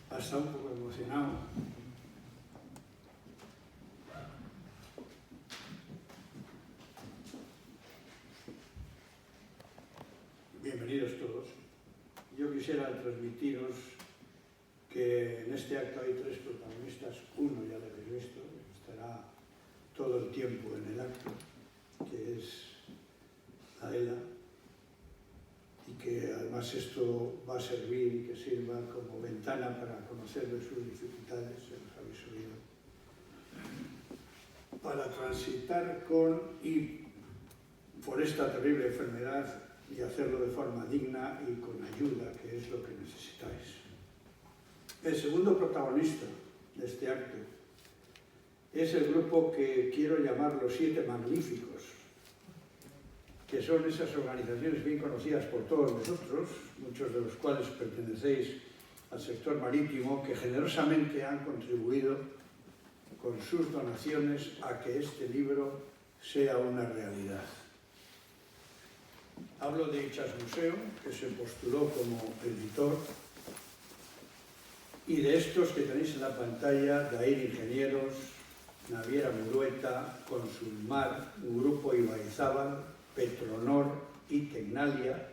Hasta un poco emocionado. Bienvenidos todos. Yo quisiera transmitiros que en este acto hay tres protagonistas. Uno ya lo habéis visto, estará todo el tiempo en el acto, que es Adela, y que además esto va a servir y que sirva como ventana para conocer de sus dificultades, ya los habéis oído, para transitar con y por esta terrible enfermedad y hacerlo de forma digna y con ayuda, que es lo que necesitáis. El segundo protagonista de este acto es el grupo que quiero llamar los 7 Magníficos, que son esas organizaciones bien conocidas por todos vosotros, muchos de los cuales pertenecéis al sector marítimo, que generosamente han contribuido con sus donaciones a que este libro sea una realidad. Hablo de Itxas Museo, que se postuló como editor, y de estos que tenéis en la pantalla: Dair Ingenieros, Naviera Murueta, Consulmar, Grupo Ibaizábal, Petronor y Tecnalia,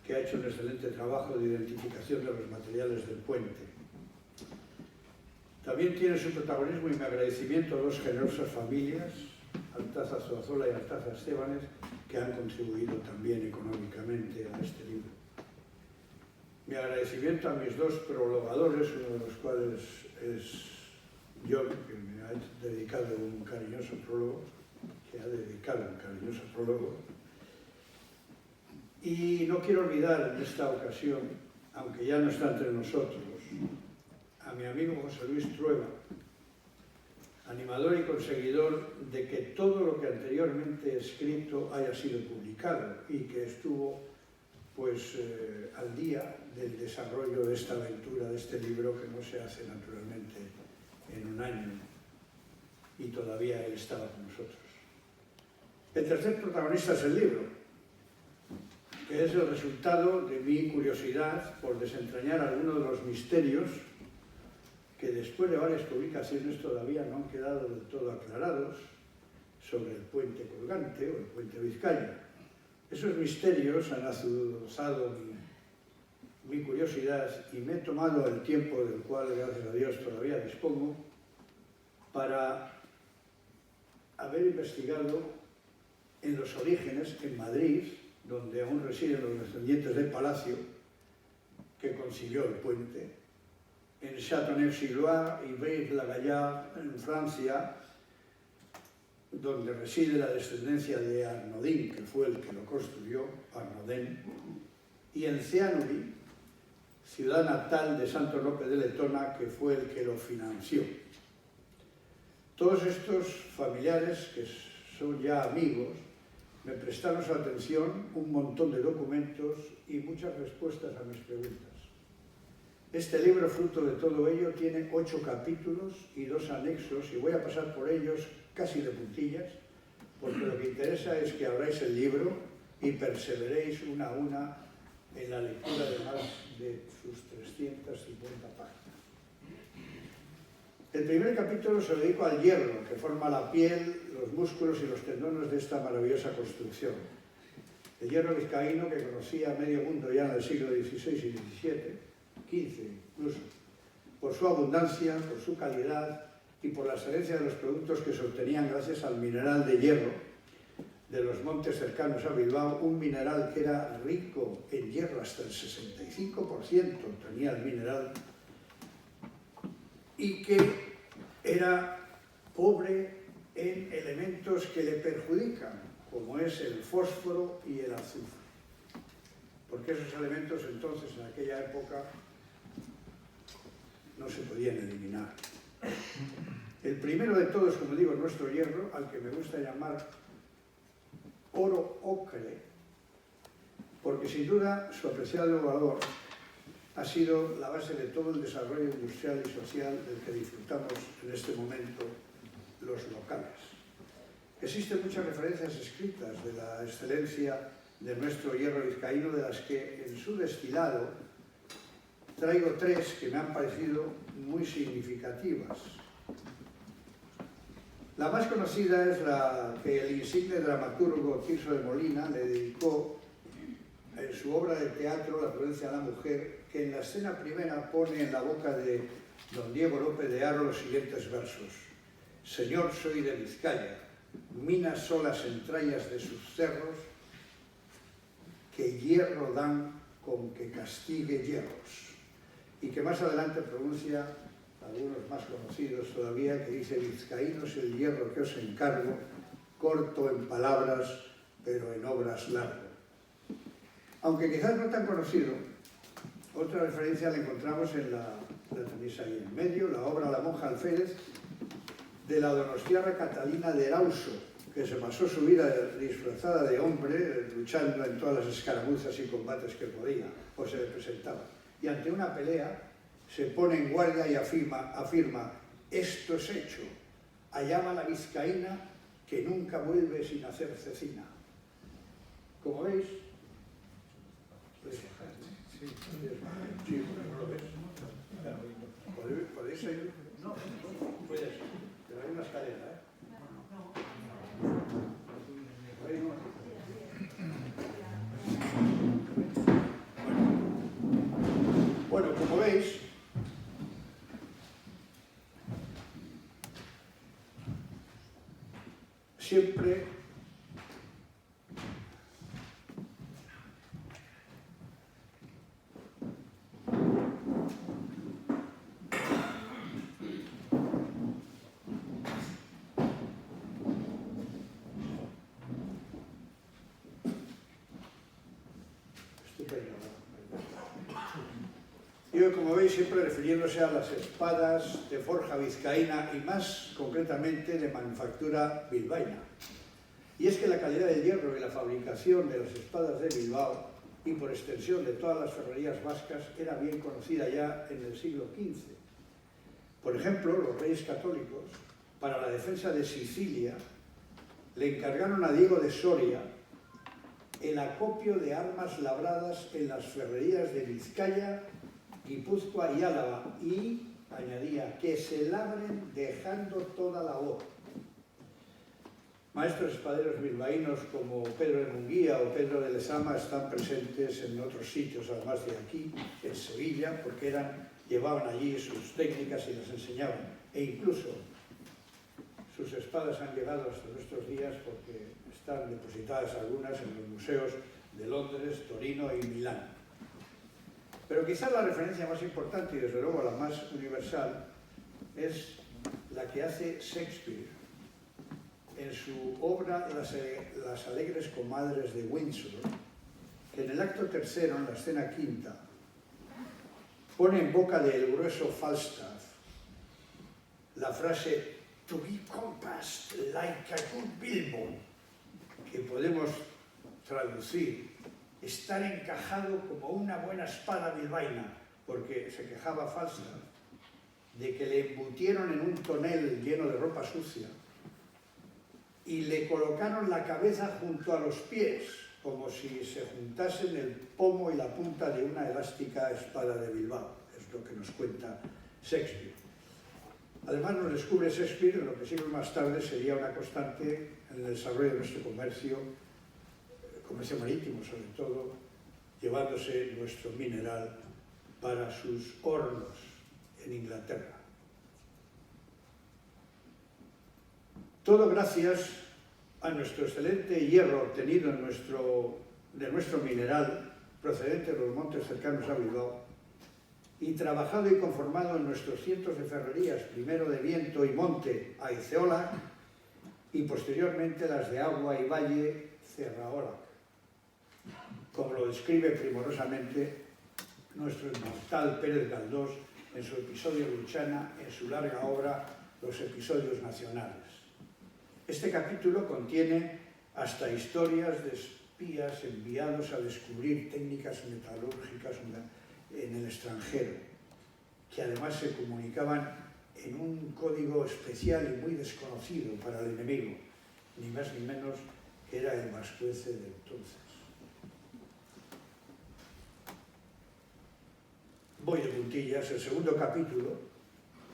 que ha hecho un excelente trabajo de identificación de los materiales del puente. También tiene su protagonismo y mi agradecimiento a dos generosas familias, Altaza Zuazola y Altaza Estebanes, que han contribuido también económicamente a este libro. Mi agradecimiento a mis dos prologadores, uno de los cuales es John, que me ha dedicado un cariñoso prólogo, y no quiero olvidar en esta ocasión, aunque ya no está entre nosotros, a mi amigo José Luis Trueba, animador y conseguidor de que todo lo que anteriormente he escrito haya sido publicado y que estuvo al día del desarrollo de esta aventura, de este libro, que no se hace naturalmente en un año, y todavía él estaba con nosotros. El tercer protagonista es el libro, que es el resultado de mi curiosidad por desentrañar algunos de los misterios que después de varias publicaciones todavía no han quedado del todo aclarados sobre el puente colgante o el puente Vizcaya. Esos misterios han azuzado mi curiosidad y me he tomado el tiempo del cual, gracias a Dios, todavía dispongo para haber investigado en los orígenes, en Madrid, donde aún residen los descendientes del palacio que consiguió el puente, en Châteauneuf-sur-Loire y Brive-la-Gaillarde, en Francia, donde reside la descendencia de Arnaudin, que fue el que lo construyó, Arnaudin, y en Cianuri, ciudad natal de Santo Lope de Letona, que fue el que lo financió. Todos estos familiares, que son ya amigos, me prestaron su atención, un montón de documentos y muchas respuestas a mis preguntas. Este libro, fruto de todo ello, tiene 8 capítulos y 2 anexos, y voy a pasar por ellos casi de puntillas, porque lo que interesa es que abráis el libro y perseveréis una a una en la lectura de más de sus 350 páginas. El primer capítulo se lo dedico al hierro, que forma la piel, los músculos y los tendones de esta maravillosa construcción. El hierro vizcaíno, que conocía medio mundo ya en el siglo XVI y XVII, XV incluso, por su abundancia, por su calidad y por la excelencia de los productos que se obtenían gracias al mineral de hierro de los montes cercanos a Bilbao, un mineral que era rico en hierro, hasta el 65% tenía el mineral, y que era pobre en elementos que le perjudican, como es el fósforo y el azufre, porque esos elementos entonces, en aquella época, no se podían eliminar. El primero de todos, como digo, es nuestro hierro, al que me gusta llamar oro ocre, porque sin duda su apreciado valor ha sido la base de todo el desarrollo industrial y social del que disfrutamos en este momento los locales. Existen muchas referencias escritas de la excelencia de nuestro hierro vizcaíno, de las que en su destilado traigo tres que me han parecido muy significativas. La más conocida es la que el insigne dramaturgo Tirso de Molina le dedicó en su obra de teatro La prudencia de la mujer, que en la escena primera pone en la boca de don Diego López de Haro los siguientes versos. Señor, soy de Vizcaya, minas son las entrañas de sus cerros, que hierro dan con que castigue hierros. Y que más adelante pronuncia algunos más conocidos todavía, que dice: vizcaínos el hierro que os encargo, corto en palabras, pero en obras largo. Aunque quizás no tan conocido, otra referencia la encontramos en la tenéis ahí en medio, la obra La monja alférez, de la donostiarra Catalina de Erauso, que se pasó su vida disfrazada de hombre, luchando en todas las escaramuzas y combates que podía, o se le presentaba. Y ante una pelea, se pone en guardia y afirma: esto es hecho, allá va la vizcaína que nunca vuelve sin hacer cecina. Como veis, sí, ¿no lo ves? ¿Podéis seguir? No, puedes, pero hay una escalera, ¿eh? Ahí no. Bueno, como veis, siempre yo, como veis, siempre refiriéndose a las espadas de forja vizcaína y más concretamente de manufactura bilbaína. Y es que la calidad del hierro y la fabricación de las espadas de Bilbao, y por extensión de todas las ferrerías vascas, era bien conocida ya en el siglo XV. Por ejemplo, los reyes católicos, para la defensa de Sicilia, le encargaron a Diego de Soria el acopio de armas labradas en las ferrerías de Vizcaya, Guipúzcoa y Álava, y añadía que se labren dejando toda la obra. Maestros espaderos bilbaínos como Pedro de Munguía o Pedro de Lezama están presentes en otros sitios, además de aquí, en Sevilla, porque llevaban allí sus técnicas y las enseñaban. E incluso sus espadas han llegado hasta nuestros días porque están depositadas algunas en los museos de Londres, Torino y Milán. Pero quizás la referencia más importante y desde luego la más universal es la que hace Shakespeare en su obra Las alegres comadres de Windsor, que en el acto tercero, en la escena quinta, pone en boca del grueso Falstaff la frase "to be compassed like a good Bilbo", que podemos traducir estar encajado como una buena espada bilbaína, porque se quejaba Falstaff de que le embutieron en un tonel lleno de ropa sucia y le colocaron la cabeza junto a los pies, como si se juntasen el pomo y la punta de una elástica espada de Bilbao. Es lo que nos cuenta Shakespeare. Además nos descubre Shakespeare en lo que siglos más tarde sería una constante en el desarrollo de nuestro comercio marítimo sobre todo, llevándose nuestro mineral para sus hornos en Inglaterra. Todo gracias a nuestro excelente hierro obtenido de nuestro mineral procedente de los montes cercanos a Bilbao y trabajado y conformado en nuestros cientos de ferrerías, primero de viento y monte a Aizeolac y posteriormente las de agua y valle Cerraolac, como lo describe primorosamente nuestro inmortal Pérez Galdós en su episodio Luchana, en su larga obra Los episodios nacionales. Este capítulo contiene hasta historias de espías enviados a descubrir técnicas metalúrgicas en el extranjero, que además se comunicaban en un código especial y muy desconocido para el enemigo, ni más ni menos que era el vascuence de entonces. voy de puntillas. El segundo capítulo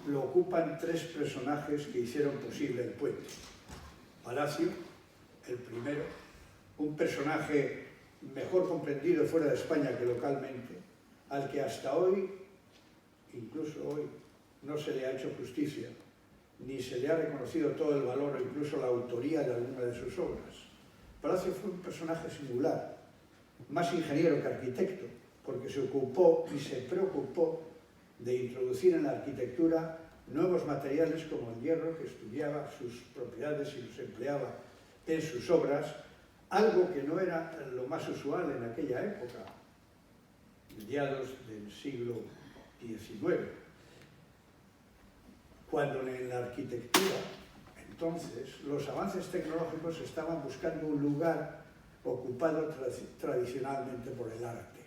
lo ocupan tres personajes que hicieron posible el puente. Palacio, el primero, un personaje mejor comprendido fuera de España que localmente, al que hasta hoy, incluso hoy, no se le ha hecho justicia, ni se le ha reconocido todo el valor o incluso la autoría de alguna de sus obras. Palacio fue un personaje singular, más ingeniero que arquitecto, porque se ocupó y se preocupó de introducir en la arquitectura nuevos materiales como el hierro, que estudiaba sus propiedades y los empleaba en sus obras, algo que no era lo más usual en aquella época, mediados del siglo XIX, cuando en la arquitectura, entonces, los avances tecnológicos estaban buscando un lugar ocupado tradicionalmente por el arte.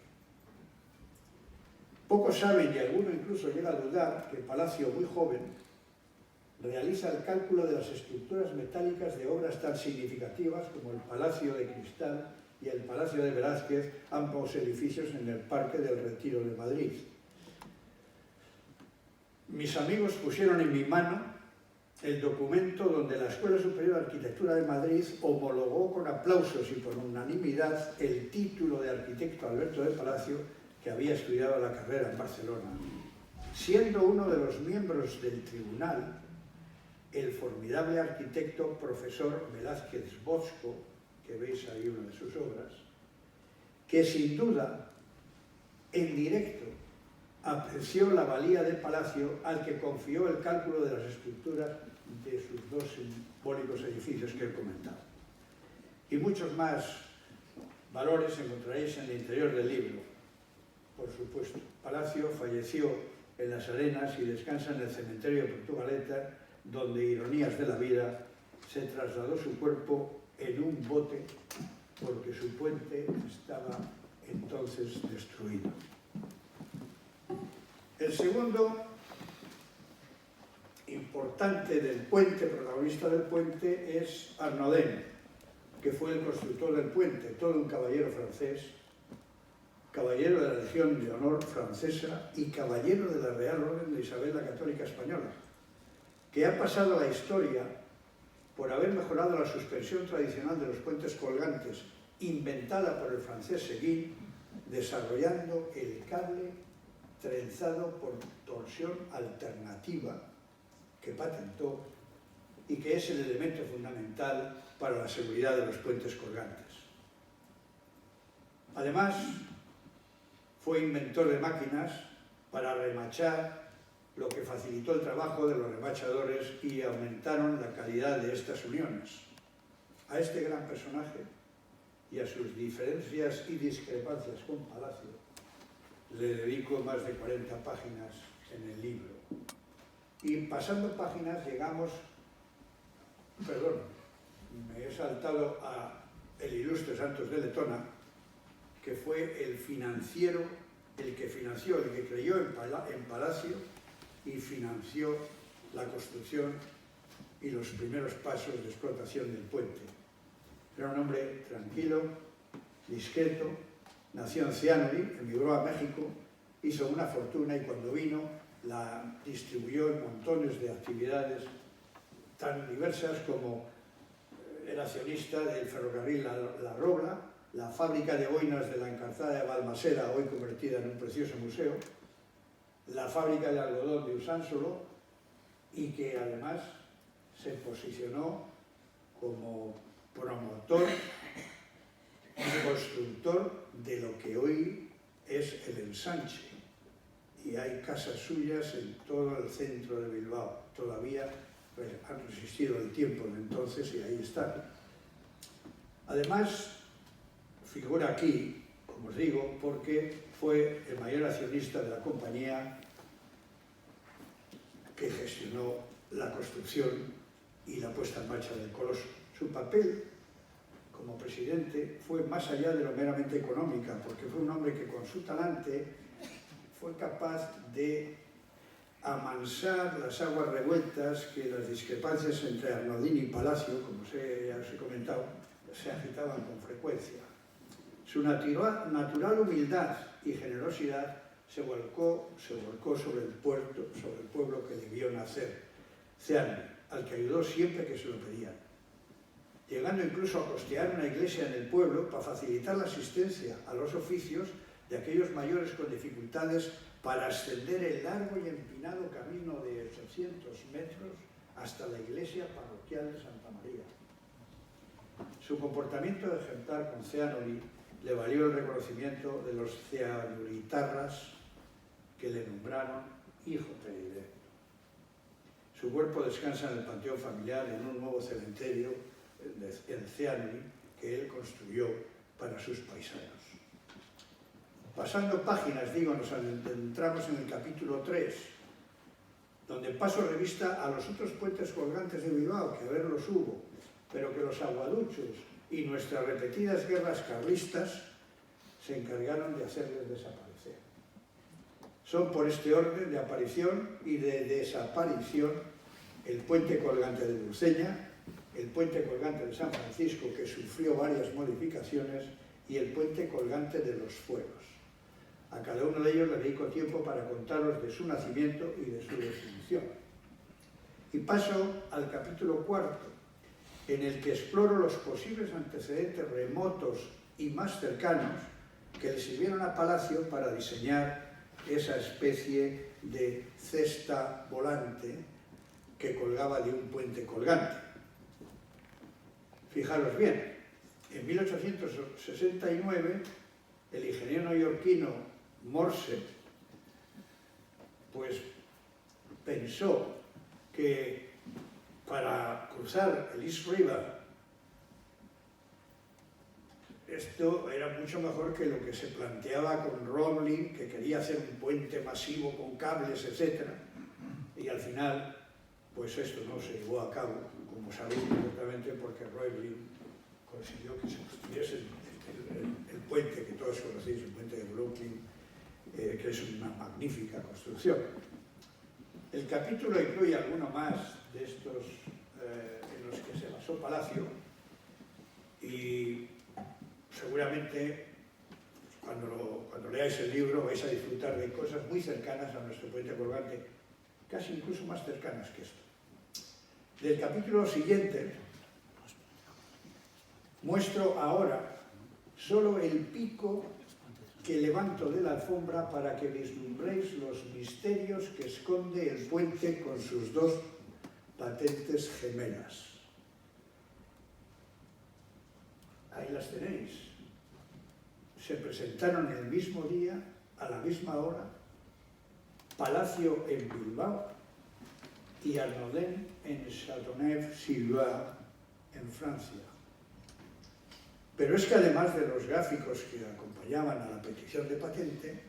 Pocos saben, y alguno incluso llega a dudar, que Palacio, muy joven, realiza el cálculo de las estructuras metálicas de obras tan significativas como el Palacio de Cristal y el Palacio de Velázquez, ambos edificios en el Parque del Retiro de Madrid. Mis amigos pusieron en mi mano el documento donde la Escuela Superior de Arquitectura de Madrid homologó con aplausos y por unanimidad el título de arquitecto Alberto de Palacio, que había estudiado la carrera en Barcelona, siendo uno de los miembros del tribunal el formidable arquitecto profesor Velázquez Bosco, que veis ahí una de sus obras, que sin duda, en directo, apreció la valía de Palacio, al que confió el cálculo de las estructuras de sus dos simbólicos edificios que he comentado. Y muchos más valores encontraréis en el interior del libro, por supuesto. Palacio falleció en Las Arenas y descansa en el cementerio de Portugalete, donde, ironías de la vida, se trasladó su cuerpo en un bote porque su puente estaba entonces destruido. El segundo importante del puente, protagonista del puente, es Arnaudin, que fue el constructor del puente, todo un caballero francés, caballero de la Legión de Honor francesa y caballero de la Real Orden de Isabel la Católica Española, que ha pasado a la historia por haber mejorado la suspensión tradicional de los puentes colgantes, inventada por el francés Seguin, desarrollando el cable trenzado por torsión alternativa, que patentó y que es el elemento fundamental para la seguridad de los puentes colgantes. Además, fue inventor de máquinas para remachar, lo que facilitó el trabajo de los remachadores y aumentaron la calidad de estas uniones. A este gran personaje y a sus diferencias y discrepancias con Palacio le dedico más de 40 páginas en el libro. Y pasando páginas llegamos, perdón, me he saltado a el ilustre Santos de Letona, que fue el financiero, el que financió, el que creyó en Palacio y financió la construcción y los primeros pasos de explotación del puente. Era un hombre tranquilo, discreto, nació en Cianuri, emigró a México, hizo una fortuna y cuando vino la distribuyó en montones de actividades tan diversas como el accionista del ferrocarril La Robla, la fábrica de boinas de la Encartada de Balmaseda, hoy convertida en un precioso museo, la fábrica de algodón de Usánsolo, y que además se posicionó como promotor y constructor de lo que hoy es el Ensanche. Y hay casas suyas en todo el centro de Bilbao. Todavía han resistido el tiempo de entonces y ahí están. Además, figura aquí, como os digo, porque fue el mayor accionista de la compañía que gestionó la construcción y la puesta en marcha del Coloso. Su papel como presidente fue más allá de lo meramente económica, porque fue un hombre que con su talante fue capaz de amansar las aguas revueltas que las discrepancias entre Arnaudin y Palacio, como ya os he comentado, se agitaban con frecuencia. Su natural humildad y generosidad se volcó sobre el pueblo que debió nacer, Cianuri, al que ayudó siempre que se lo pedían, llegando incluso a costear una iglesia en el pueblo para facilitar la asistencia a los oficios de aquellos mayores con dificultades para ascender el largo y empinado camino de 800 metros hasta la iglesia parroquial de Santa María. Su comportamiento ejemplar con Cianuri le valió el reconocimiento de los cianuritarras que le nombraron hijo predilecto. Su cuerpo descansa en el panteón familiar en un nuevo cementerio en Cianuri que él construyó para sus paisanos. Pasando páginas, nos adentramos en el capítulo 3, donde paso revista a los otros puentes colgantes de Bilbao, que a ver los hubo, pero que los aguaduchos y nuestras repetidas guerras carlistas se encargaron de hacerles desaparecer. Son por este orden de aparición y de desaparición el puente colgante de Dulceña, el puente colgante de San Francisco, que sufrió varias modificaciones, y el puente colgante de los Fueros. A cada uno de ellos le dedico tiempo para contaros de su nacimiento y de su definición. Y paso al capítulo 4, en el que exploro los posibles antecedentes remotos y más cercanos que le sirvieron a Palacio para diseñar esa especie de cesta volante que colgaba de un puente colgante. Fijaros bien, en 1869 el ingeniero neoyorquino Morse pues pensó que para cruzar el East River esto era mucho mejor que lo que se planteaba con Roebling, que quería hacer un puente masivo con cables, etc. Y al final, pues esto no se llevó a cabo, como sabéis perfectamente, porque Roebling consiguió que se construyese el puente que todos conocéis, el puente de Brooklyn, que es una magnífica construcción. El capítulo incluye alguno más de estos en los que se basó Palacio, y seguramente cuando leáis el libro vais a disfrutar de cosas muy cercanas a nuestro puente colgante, casi incluso más cercanas que esto. Del capítulo siguiente muestro ahora solo el pico que levanto de la alfombra para que vislumbréis los misterios que esconde el puente con sus dos patentes gemelas. Ahí las tenéis. Se presentaron el mismo día, a la misma hora, Palacio en Bilbao y Arnaudin en Châteauneuf-sur-Loire, en Francia. Pero es que además de los gráficos que acompañaban a la petición de patente,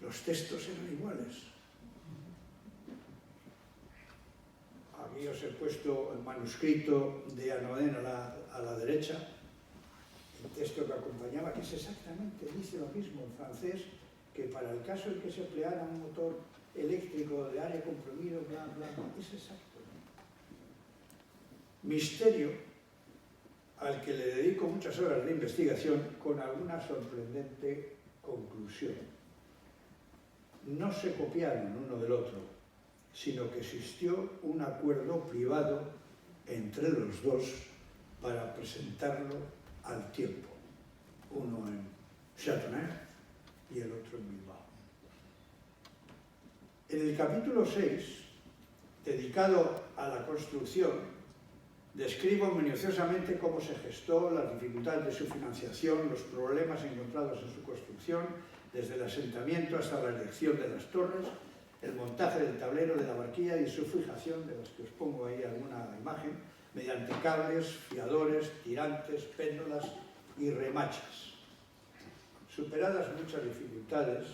los textos eran iguales. Aquí os he puesto el manuscrito de Arnaudin a la derecha, el texto que acompañaba, que es exactamente, dice lo mismo en francés, que para el caso en que se empleara un motor eléctrico de aire comprimido, bla, bla, bla, es exacto. Misterio al que le dedico muchas horas de investigación con alguna sorprendente conclusión. No se copiaron uno del otro, sino que existió un acuerdo privado entre los dos para presentarlo al tiempo, uno en Châteauneuf y el otro en Bilbao. En el capítulo 6, dedicado a la construcción, describo minuciosamente cómo se gestó, las dificultades de su financiación, los problemas encontrados en su construcción, desde el asentamiento hasta la erección de las torres, el montaje del tablero de la barquilla y su fijación, de las que os pongo ahí alguna imagen, mediante cables, fiadores, tirantes, péndolas y remachas. Superadas muchas dificultades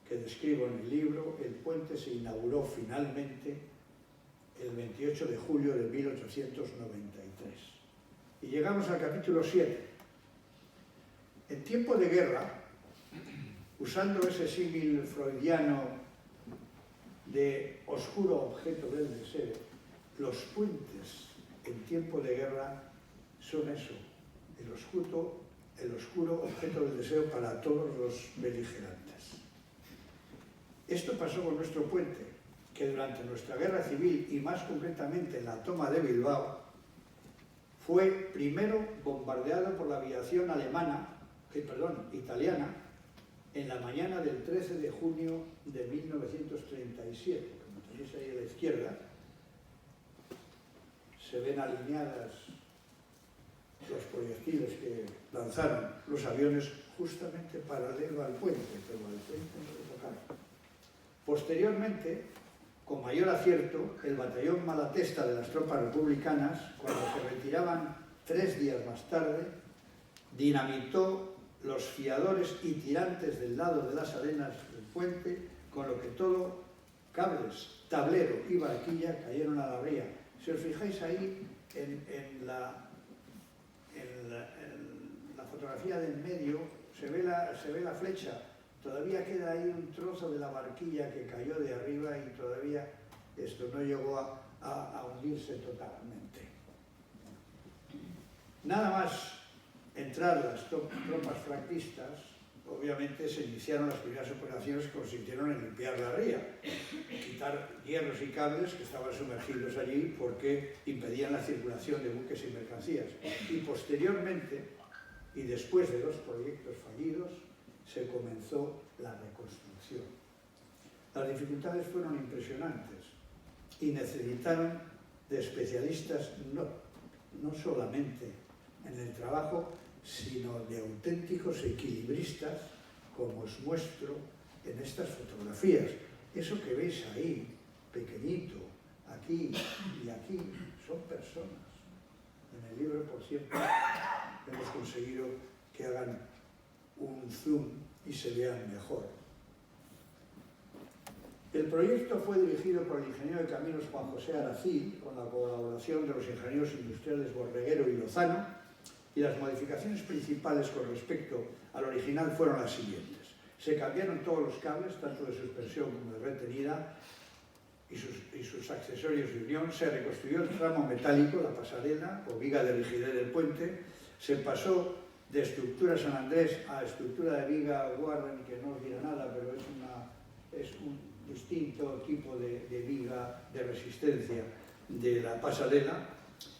que describo en el libro, el puente se inauguró finalmente el 28 de julio de 1893. Y llegamos al capítulo 7. En tiempo de guerra, usando ese símil freudiano de oscuro objeto del deseo, los puentes en tiempo de guerra son eso, el oscuro objeto del deseo para todos los beligerantes. Esto pasó con nuestro puente, que durante nuestra guerra civil y más concretamente en la toma de Bilbao, fue primero bombardeado por la aviación italiana, en la mañana del 13 de junio de 1937. Como tenéis ahí a la izquierda, se ven alineadas los proyectiles que lanzaron los aviones justamente paralelo al puente, pero al puente no le tocaron. Posteriormente, con mayor acierto, el batallón Malatesta de las tropas republicanas, cuando se retiraban 3 días más tarde, dinamitó los fiadores y tirantes del lado de las arenas del puente, con lo que todo, cables, tablero y barquilla cayeron a la ría. Si os fijáis ahí en la fotografía del medio, se ve la flecha. Todavía queda ahí un trozo de la barquilla que cayó de arriba y todavía esto no llegó a hundirse totalmente. Nada más entrar las tropas franquistas, obviamente se iniciaron las primeras operaciones que consistieron en limpiar la ría, quitar hierros y cables que estaban sumergidos allí porque impedían la circulación de buques y mercancías. Y posteriormente, y después de 2 proyectos fallidos, se comenzó la reconstrucción. Las dificultades fueron impresionantes y necesitaron de especialistas no solamente en el trabajo, sino de auténticos equilibristas, como os muestro en estas fotografías. Eso que veis ahí, pequeñito, aquí y aquí, son personas. En el libro, por cierto, hemos conseguido que hagan un zoom y se vean mejor. El proyecto fue dirigido por el ingeniero de caminos Juan José Aracil, con la colaboración de los ingenieros industriales Borreguero y Lozano, y las modificaciones principales con respecto al original fueron las siguientes. Se cambiaron todos los cables, tanto de suspensión como de retenida, y sus accesorios de unión. Se reconstruyó el tramo metálico, la pasarela o viga de rigidez del puente. Se pasó de estructura San Andrés a estructura de viga Warren, que no os dirá nada, pero es un distinto tipo de viga de resistencia de la pasarela.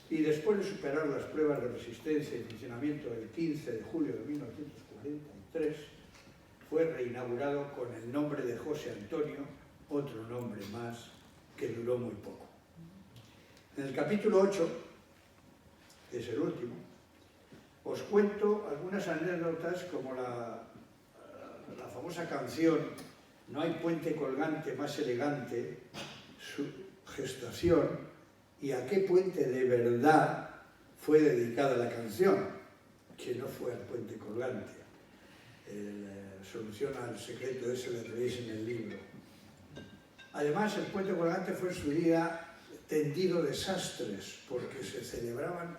Y después de superar las pruebas de resistencia y funcionamiento el 15 de julio de 1943, fue reinaugurado con el nombre de José Antonio, otro nombre más que duró muy poco. En el capítulo 8, que es el último, os cuento algunas anécdotas como la famosa canción "No hay puente colgante más elegante", su gestación, y a qué puente de verdad fue dedicada la canción, que no fue al puente colgante. Solución al secreto ese lo tenéis en el libro. Además, el puente colgante fue en su día tendido de sastres, porque se celebraban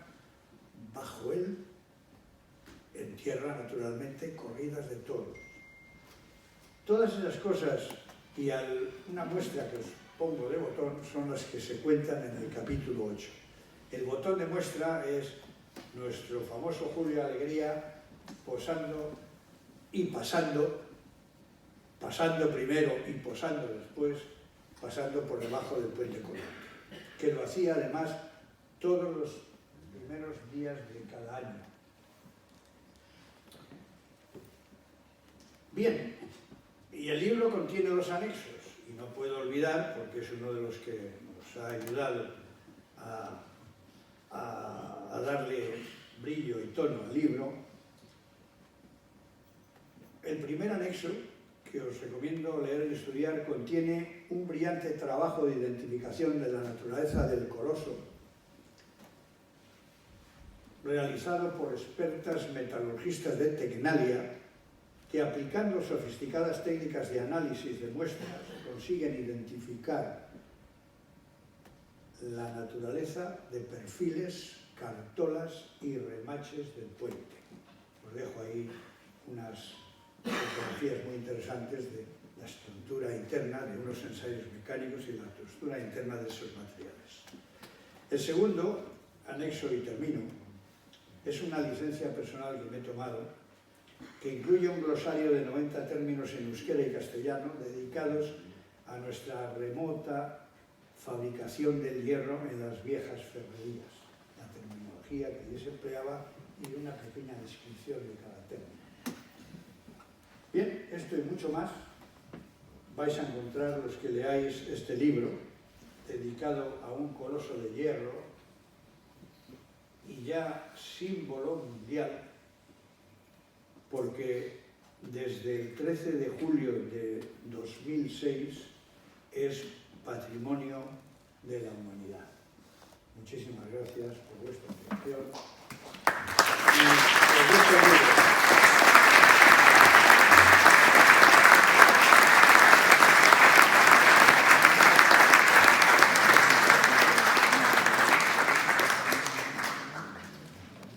bajo él, en tierra naturalmente, corridas de toros. Todas esas cosas y una muestra que os pongo de botón son las que se cuentan en el capítulo 8. El botón de muestra es nuestro famoso Julio Alegría posando y pasando primero y posando después, pasando por debajo del puente colgante, que lo hacía además todos los primeros días de cada año. Bien, y el libro contiene 2 anexos, y no puedo olvidar, porque es uno de los que nos ha ayudado a darle brillo y tono al libro. El primer anexo, que os recomiendo leer y estudiar, contiene un brillante trabajo de identificación de la naturaleza del coloso, realizado por expertas metalurgistas de Tecnalia, que aplicando sofisticadas técnicas de análisis de muestras consiguen identificar la naturaleza de perfiles, cartolas y remaches del puente. Os dejo ahí unas fotografías muy interesantes de la estructura interna, de unos ensayos mecánicos y la estructura interna de esos materiales. El segundo anexo, y termino, es una licencia personal que me he tomado que incluye un glosario de 90 términos en euskera y castellano dedicados a nuestra remota fabricación del hierro en las viejas ferrerías, la terminología que allí se empleaba y una pequeña descripción de cada término. Bien, esto y mucho más vais a encontrar los que leáis este libro, dedicado a un coloso de hierro y ya símbolo mundial, porque desde el 13 de julio de 2006 es patrimonio de la humanidad. Muchísimas gracias por vuestra atención.